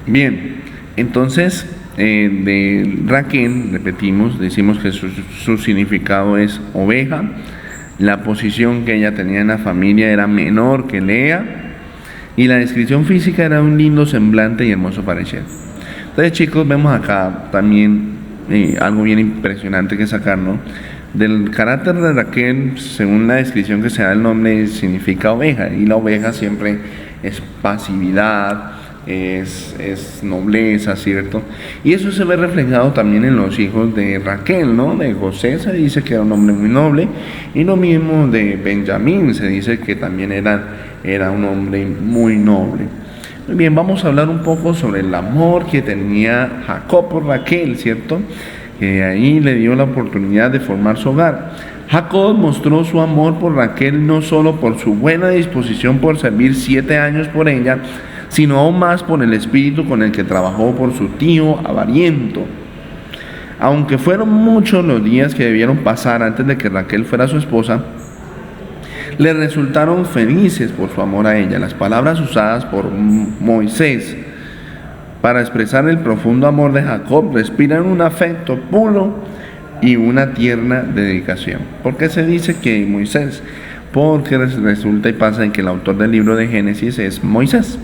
Bien, entonces de Raquel, repetimos, decimos que su significado es oveja. La posición que ella tenía en la familia era menor que Lea, y la descripción física era un lindo semblante y hermoso parecer. Entonces, chicos, vemos acá también algo bien impresionante que sacar, ¿no? Del carácter de Raquel, según la descripción que se da, el nombre significa oveja, y la oveja siempre es pasividad, es nobleza, ¿cierto? Y eso se ve reflejado también en los hijos de Raquel, ¿no? De José se dice que era un hombre muy noble, y lo mismo de Benjamín, se dice que también era un hombre muy noble. Muy bien, vamos a hablar un poco sobre el amor que tenía Jacob por Raquel, ¿cierto? Que ahí le dio la oportunidad de formar su hogar. Jacob mostró su amor por Raquel no solo por su buena disposición por servir 7 años por ella, sino aún más por el espíritu con el que trabajó por su tío avariento. Aunque fueron muchos los días que debieron pasar antes de que Raquel fuera su esposa, le resultaron felices por su amor a ella. Las palabras usadas por Moisés para expresar el profundo amor de Jacob respiran un afecto puro y una tierna dedicación. ¿Por qué se dice que Moisés? Porque resulta y pasa en que el autor del libro de Génesis es Moisés.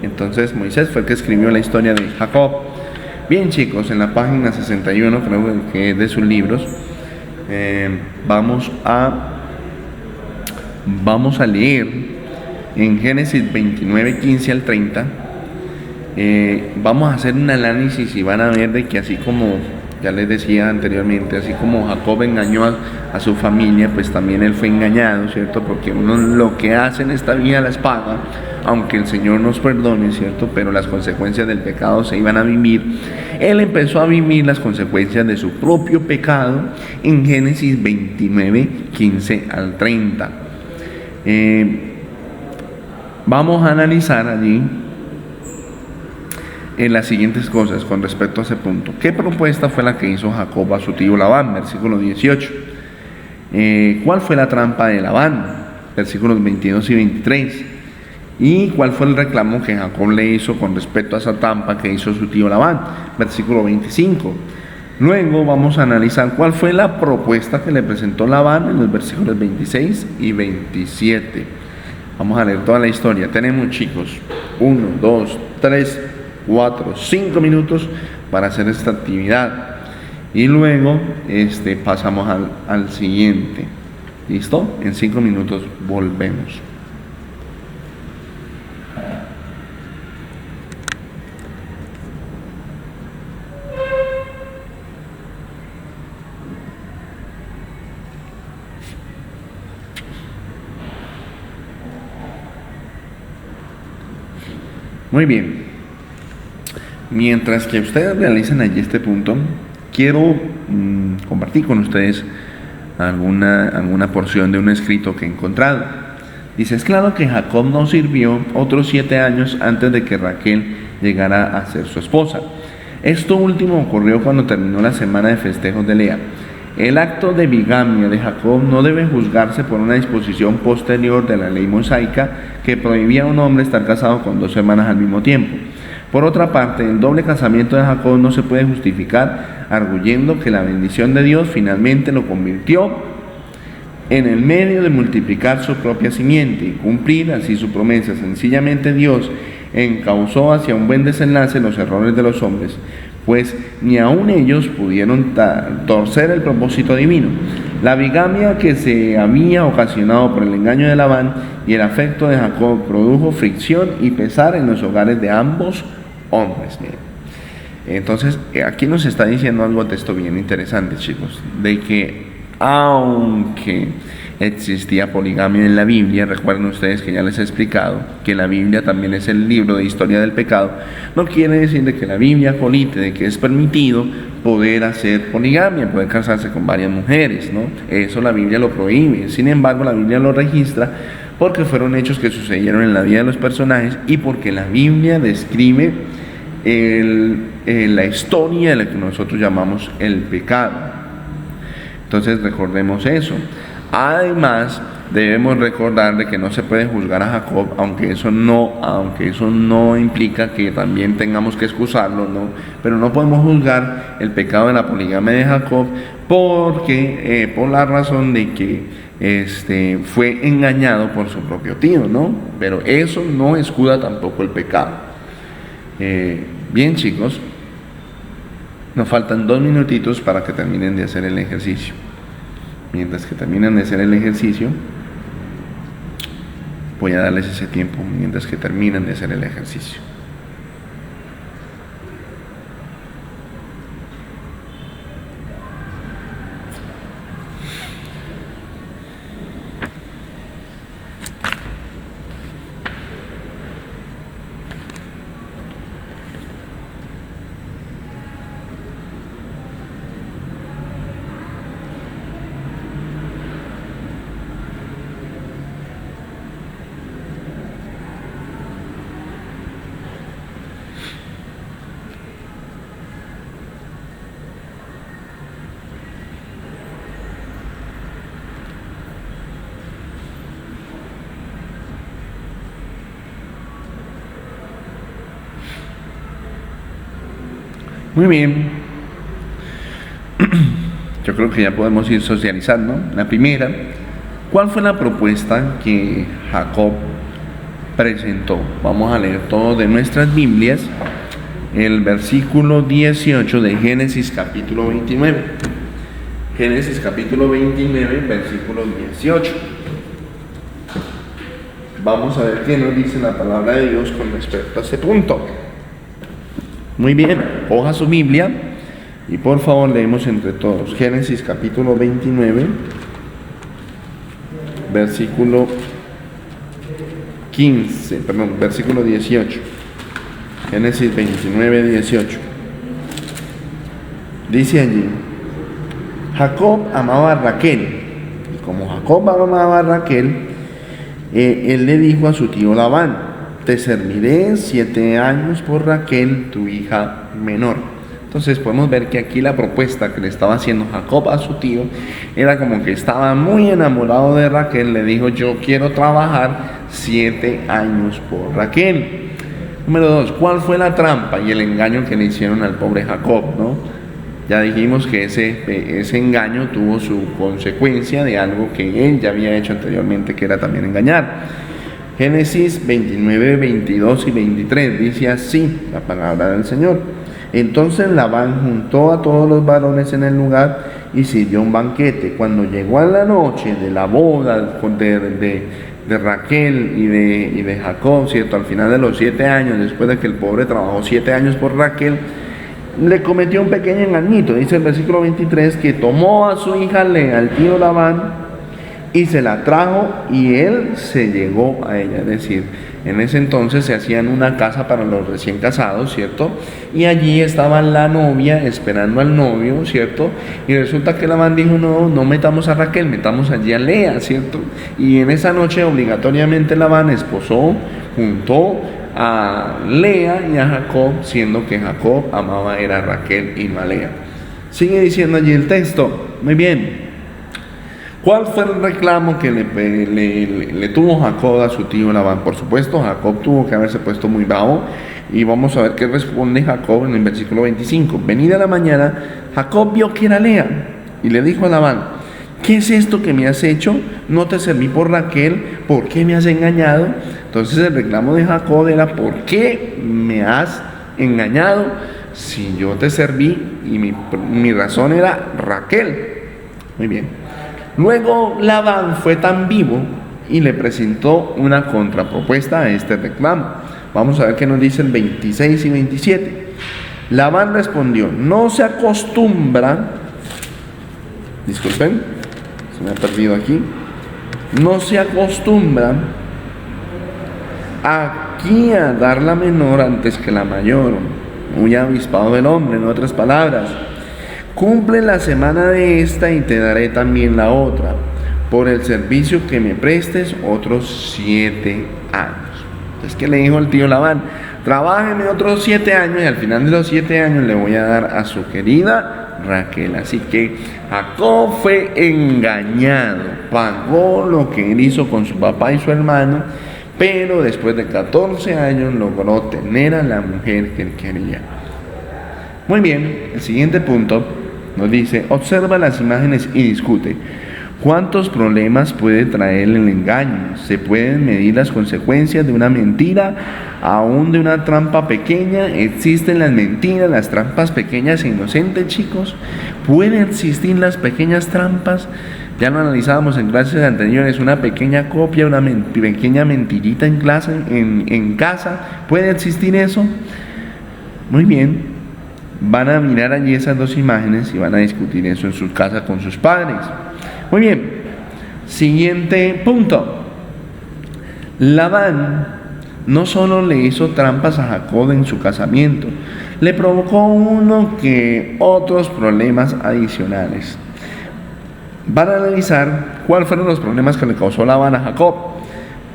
Entonces Moisés fue el que escribió la historia de Jacob. Bien, chicos, en la página 61, creo que es de sus libros, vamos a leer en Génesis 29, 15 al 30. Vamos a hacer un análisis y van a ver de que así como ya les decía anteriormente, así como Jacob engañó a su familia, pues también él fue engañado, ¿cierto? Porque uno lo que hace en esta vida las paga, aunque el Señor nos perdone, ¿cierto? Pero las consecuencias del pecado se iban a vivir. Él empezó a vivir las consecuencias de su propio pecado en Génesis 29, 15 al 30. Vamos a analizar allí en las siguientes cosas con respecto a ese punto. ¿Qué propuesta fue la que hizo Jacob a su tío Labán? Versículo 18. ¿Cuál fue la trampa de Labán? Versículos 22 y 23. ¿Y cuál fue el reclamo que Jacob le hizo con respecto a esa trampa que hizo su tío Labán? Versículo 25. Luego vamos a analizar cuál fue la propuesta que le presentó Labán en los versículos 26 y 27. Vamos a leer toda la historia. Tenemos, chicos, 1, 2, 3, 4, 5 minutos para hacer esta actividad, y luego pasamos al siguiente. ¿Listo? En 5 minutos volvemos. Muy bien. Mientras que ustedes realizan allí este punto, quiero compartir con ustedes alguna porción de un escrito que he encontrado. Dice: es claro que Jacob no sirvió otros 7 años antes de que Raquel llegara a ser su esposa. Esto último ocurrió cuando terminó la semana de festejos de Lea. El acto de bigamia de Jacob no debe juzgarse por una disposición posterior de la ley mosaica que prohibía a un hombre estar casado con 2 hermanas al mismo tiempo. Por otra parte, el doble casamiento de Jacob no se puede justificar arguyendo que la bendición de Dios finalmente lo convirtió en el medio de multiplicar su propia simiente y cumplir así su promesa. Sencillamente Dios encauzó hacia un buen desenlace los errores de los hombres, pues ni aun ellos pudieron torcer el propósito divino. La bigamia que se había ocasionado por el engaño de Labán y el afecto de Jacob produjo fricción y pesar en los hogares de ambos hombres. Miren. Entonces, aquí nos está diciendo algo de texto bien interesante, chicos, de que aunque existía poligamia en la Biblia, recuerden ustedes que ya les he explicado que la Biblia también es el libro de historia del pecado, no quiere decir de que la Biblia colite de que es permitido poder hacer poligamia, poder casarse con varias mujeres, ¿no? Eso la Biblia lo prohíbe. Sin embargo, la Biblia lo registra porque fueron hechos que sucedieron en la vida de los personajes y porque la Biblia describe la historia de la que nosotros llamamos el pecado. Entonces recordemos eso. Además, debemos recordar de que no se puede juzgar a Jacob, aunque eso no implica que también tengamos que excusarlo, ¿no? Pero no podemos juzgar el pecado de la poligamia de Jacob porque por la razón de que fue engañado por su propio tío, ¿no? Pero eso no escuda tampoco el pecado. Bien, chicos, nos faltan 2 minutitos para que terminen de hacer el ejercicio. Mientras que terminan de hacer el ejercicio, voy a darles ese tiempo mientras que terminan de hacer el ejercicio. Muy bien. Yo creo que ya podemos ir socializando. La primera, ¿cuál fue la propuesta que Jacob presentó? Vamos a leer todo de nuestras Biblias, el versículo 18 de Génesis capítulo 29. Génesis capítulo 29, versículo 18. Vamos a ver qué nos dice la palabra de Dios con respecto a ese punto. Muy bien, coja su Biblia y por favor leemos entre todos. Génesis capítulo 29, versículo 18. Génesis 29, 18. Dice allí: Jacob amaba a Raquel, y como Jacob amaba a Raquel, él le dijo a su tío Labán: te serviré 7 años por Raquel, tu hija menor. Entonces podemos ver que aquí la propuesta que le estaba haciendo Jacob a su tío era como que estaba muy enamorado de Raquel. Le dijo: yo quiero trabajar 7 años por Raquel. Número 2, ¿cuál fue la trampa y el engaño que le hicieron al pobre Jacob, ¿no? Ya dijimos que ese engaño tuvo su consecuencia de algo que él ya había hecho anteriormente, que era también engañar. Génesis 29, 22 y 23 dice así la palabra del Señor: entonces Labán juntó a todos los varones en el lugar y sirvió un banquete. Cuando llegó a la noche de la boda de Raquel y de Jacob, ¿cierto? Al final de los 7 años, después de que el pobre trabajó 7 años por Raquel, le cometió un pequeño engañito. Dice el versículo 23 que tomó a su hija Lea, al tío Labán, y se la trajo y él se llegó a ella. Es decir, en ese entonces se hacían una casa para los recién casados, ¿cierto? Y allí estaba la novia esperando al novio, ¿cierto? Y resulta que Labán dijo: no metamos a Raquel, metamos allí a Lea, ¿cierto? Y en esa noche obligatoriamente Labán esposó, juntó a Lea y a Jacob, siendo que Jacob amaba era a Raquel y no a Lea. Sigue diciendo allí el texto. Muy bien. ¿Cuál fue el reclamo que le tuvo Jacob a su tío Labán? Por supuesto, Jacob tuvo que haberse puesto muy bravo, y vamos a ver qué responde Jacob en el versículo 25. Venida la mañana, Jacob vio que era Lea y le dijo a Labán: ¿qué es esto que me has hecho? No te serví por Raquel, ¿por qué me has engañado? Entonces el reclamo de Jacob era: ¿por qué me has engañado si yo te serví y mi razón era Raquel? Muy bien. Luego Labán fue tan vivo y le presentó una contrapropuesta a este reclamo. Vamos a ver qué nos dice el 26 y 27. Labán respondió: no se acostumbra, disculpen, se me ha perdido aquí, no se acostumbra aquí a dar la menor antes que la mayor. Muy avispado el hombre, en otras palabras. Cumple la semana de esta y te daré también la otra, por el servicio que me prestes otros 7 años. Entonces, ¿qué le dijo el tío Labán? Trabájeme otros 7 años y al final de los 7 años le voy a dar a su querida Raquel. Así que Jacob fue engañado, pagó lo que él hizo con su papá y su hermano, pero después de 14 años logró tener a la mujer que él quería. Muy bien, el siguiente punto nos dice: observa las imágenes y discute. ¿Cuántos problemas puede traer el engaño? ¿Se pueden medir las consecuencias de una mentira, aún de una trampa pequeña? ¿Existen las mentiras, las trampas pequeñas e inocentes, chicos? ¿Pueden existir las pequeñas trampas? Ya lo analizábamos en clases anteriores, una pequeña copia, una pequeña mentirita en clase, en casa. ¿Puede existir eso? Muy bien, van a mirar allí esas dos imágenes y van a discutir eso en su casa con sus padres. Muy bien, siguiente punto. Labán no solo le hizo trampas a Jacob en su casamiento, le provocó otros problemas adicionales. Van a analizar cuáles fueron los problemas que le causó Labán a Jacob.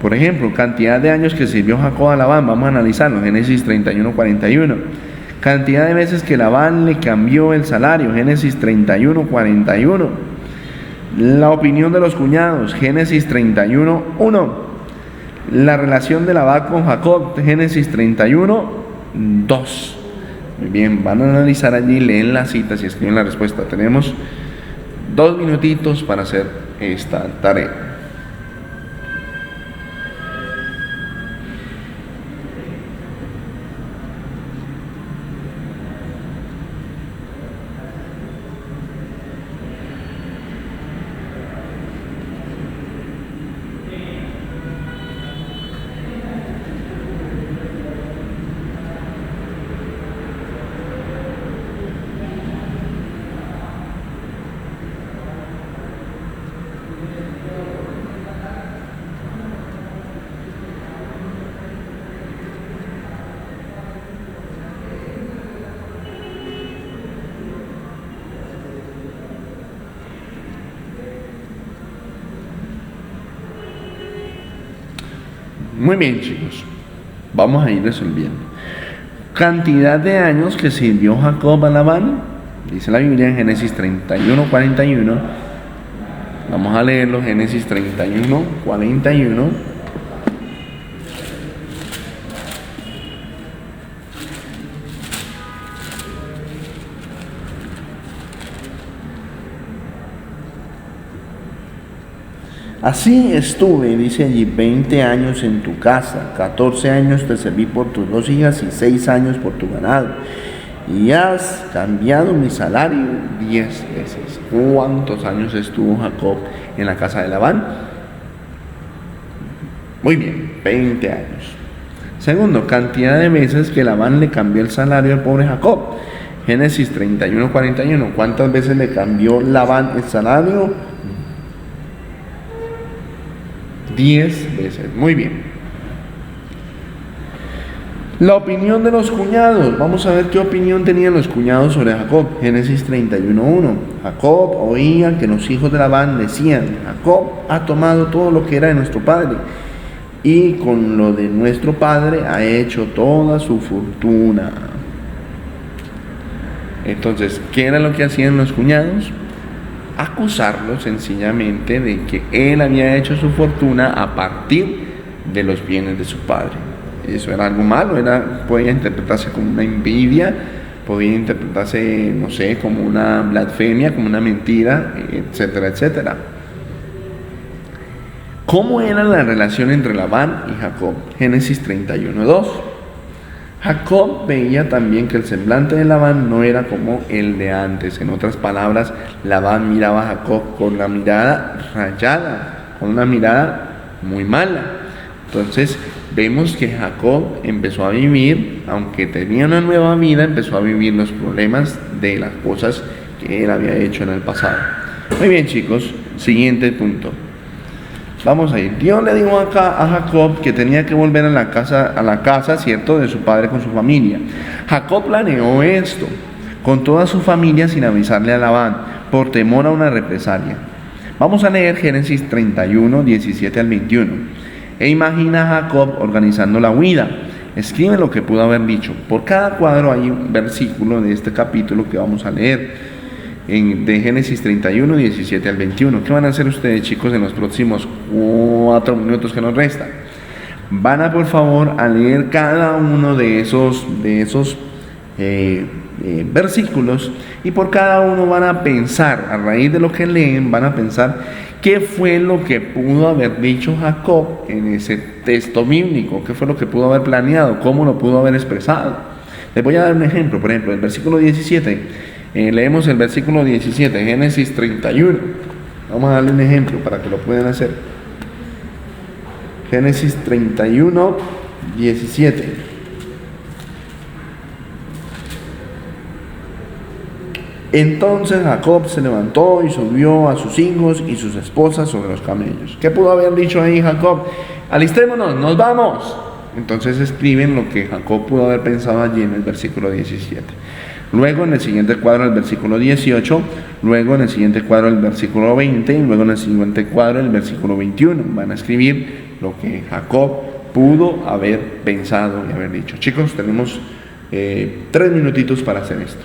Por ejemplo, cantidad de años que sirvió Jacob a Labán, vamos a analizarlo, Génesis 31:41. Cantidad de veces que Labán le cambió el salario, Génesis 31:41. La opinión de los cuñados, Génesis 31:1. La relación de Labán con Jacob, Génesis 31:2. Muy bien, van a analizar allí, leen las citas y escriben la respuesta. Tenemos 2 minutitos para hacer esta tarea. Muy bien, chicos, vamos a ir resolviendo. Cantidad de años que sirvió Jacob a Labán, dice la Biblia en Génesis 31:41. Vamos a leerlo, Génesis 31:41. Así estuve, dice allí, 20 años en tu casa, 14 años te serví por tus 2 hijas y 6 años por tu ganado. Y has cambiado mi salario 10 veces. ¿Cuántos años estuvo Jacob en la casa de Labán? Muy bien, 20 años. Segundo, cantidad de veces que Labán le cambió el salario al pobre Jacob. Génesis 31:41. ¿Cuántas veces le cambió Labán el salario? 10 veces. Muy bien. La opinión de los cuñados. Vamos a ver qué opinión tenían los cuñados sobre Jacob. Génesis 31:1. Jacob oía que los hijos de Labán decían: Jacob ha tomado todo lo que era de nuestro padre, y con lo de nuestro padre ha hecho toda su fortuna. Entonces, ¿qué era lo que hacían los cuñados? Acusarlo sencillamente de que él había hecho su fortuna a partir de los bienes de su padre. Eso era algo malo, podía interpretarse como una envidia, podía interpretarse, no sé, como una blasfemia, como una mentira, etcétera, etcétera. ¿Cómo era la relación entre Labán y Jacob? Génesis 31:2. Jacob veía también que el semblante de Labán no era como el de antes. En otras palabras, Labán miraba a Jacob con la mirada rayada, con una mirada muy mala. Entonces, vemos que Jacob empezó a vivir, aunque tenía una nueva vida, empezó a vivir los problemas de las cosas que él había hecho en el pasado. Muy bien, chicos, siguiente punto. Vamos a ir. Dios le dijo acá a Jacob que tenía que volver a la casa, ¿cierto?, de su padre con su familia. Jacob planeó esto con toda su familia sin avisarle a Labán, por temor a una represalia. Vamos a leer Génesis 31:17 al 21. E imagina a Jacob organizando la huida. Escribe lo que pudo haber dicho. Por cada cuadro hay un versículo de este capítulo que vamos a leer. De Génesis 31, 17 al 21. ¿Qué van a hacer ustedes, chicos, en los próximos 4 minutos que nos restan? Van a, por favor, a leer cada uno de esos versículos, y por cada uno van a pensar, a raíz de lo que leen, van a pensar qué fue lo que pudo haber dicho Jacob en ese texto bíblico, qué fue lo que pudo haber planeado, cómo lo pudo haber expresado. Les voy a dar un ejemplo. Por ejemplo, el versículo 17. Leemos el versículo 17, Génesis 31. Vamos a darle un ejemplo para que lo puedan hacer. Génesis 31, 17. Entonces Jacob se levantó y subió a sus hijos y sus esposas sobre los camellos. ¿Qué pudo haber dicho ahí Jacob? Alistémonos, nos vamos. Entonces escriben lo que Jacob pudo haber pensado allí en el versículo 17. Luego en el siguiente cuadro el versículo 18, luego en el siguiente cuadro el versículo 20 y luego en el siguiente cuadro el versículo 21. Van a escribir lo que Jacob pudo haber pensado y haber dicho. Chicos, tenemos 3 minutitos para hacer esto.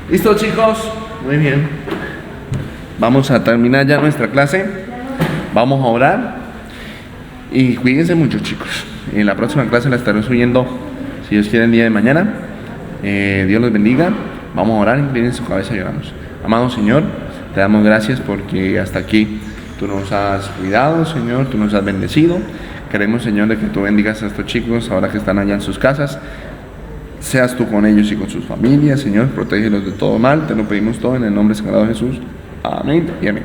¿Listo, chicos? Muy bien. Vamos a terminar ya nuestra clase. Vamos a orar. Y cuídense mucho, chicos. En la próxima clase la estaré subiendo, si Dios quiere, el día de mañana. Dios los bendiga. Vamos a orar, inclinen su cabeza y oramos. Amado Señor, te damos gracias porque hasta aquí tú nos has cuidado, Señor, tú nos has bendecido. Queremos, Señor, de que tú bendigas a estos chicos ahora que están allá en sus casas. Seas tú con ellos y con sus familias, Señor, protégelos de todo mal. Te lo pedimos todo en el nombre sagrado de Jesús. Amén y amén.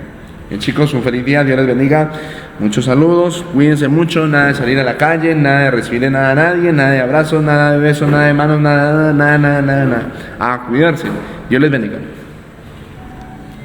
Bien, chicos, un feliz día, Dios les bendiga. Muchos saludos, cuídense mucho, nada de salir a la calle, nada de recibir nada a nadie, nada de abrazos, nada de besos, nada de manos, nada. A cuidarse. Dios les bendiga.